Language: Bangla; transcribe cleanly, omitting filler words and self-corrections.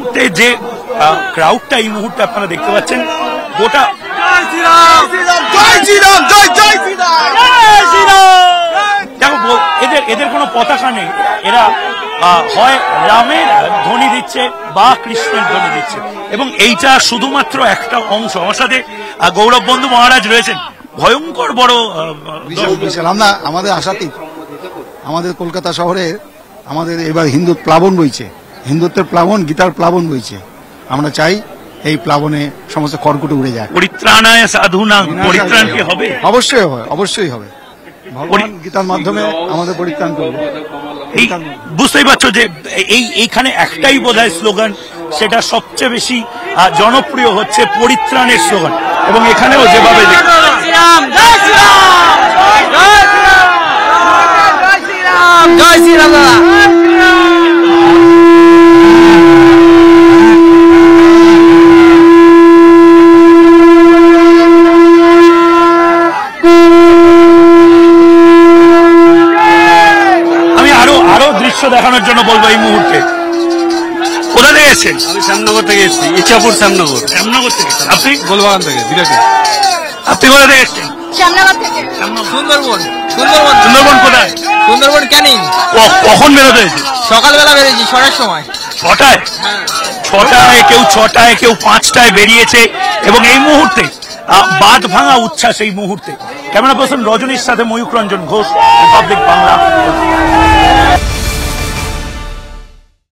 মুহূর্তে যে ক্রাউডটা এই মুহূর্তে আপনারা দেখতে পাচ্ছেন, গোটা দেখো এদের কোনো পতাকা নেই, এরা হয় রামের ধ্বনি দিচ্ছে বা কৃষ্ণের ধ্বনি দিচ্ছে, এবং এইটা শুধুমাত্র একটা অংশ। আমার সাথে গৌরব বন্ধু মহারাজ রয়েছেন, ভয়ঙ্কর বড় বিশাল। আমরা আমাদের আশাতীত, আমাদের কলকাতা শহরে আমাদের এবার হিন্দু প্লাবন বইছে, হিন্দুত্বের প্লাবন, গীতার প্লাবন বইছে। আমরা চাই এই প্লাবনে সমস্ত খড়কুটো উড়ে যায়। পরিত্রাণায় সাধুনাং, পরিত্রাণ কি হবে? অবশ্যই হবে, অবশ্যই হবে। ভগবান গীতার মাধ্যমে আমাদের পরিত্রাণ করবে। এই বুঝতেই পারছো যে এইখানে একটাই বোধহয় স্লোগান, সেটা সবচেয়ে বেশি জনপ্রিয় হচ্ছে পরিত্রাণের স্লোগান, এবং এখানেও যেভাবে জয় শ্রীরাম। দেখানোর জন্য বলবো এই মুহূর্তে। কোথা থেকে এসেছেন? আমি শ্যামনগর থেকে এসেছি, ইচ্ছাপুর শ্যামনগর। শ্যামনগর থেকে? আপনি? গোলবাগান থেকে, বিরাটি। আপনি কোথা থেকে এসেছেন? শ্যামনগর থেকে। সুন্দরবন। সুন্দরবন। সুন্দরবন কোথায়? সুন্দরবন ক্যানিং। কখন বেরোতে হয়েছে? সকালবেলা বেরিয়েছি, 6টার সময়। 6টায়? 6টায়, কেউ 6টায়, কেউ 5টায় বেরিয়েছে, এবং এই মুহূর্তে বাঁধ ভাঙা উচ্ছ্বাস। এই মুহূর্তে ক্যামেরা পার্সন রজনীর সাথে ময়ূখ রঞ্জন ঘোষ, রিপাবলিক বাংলা।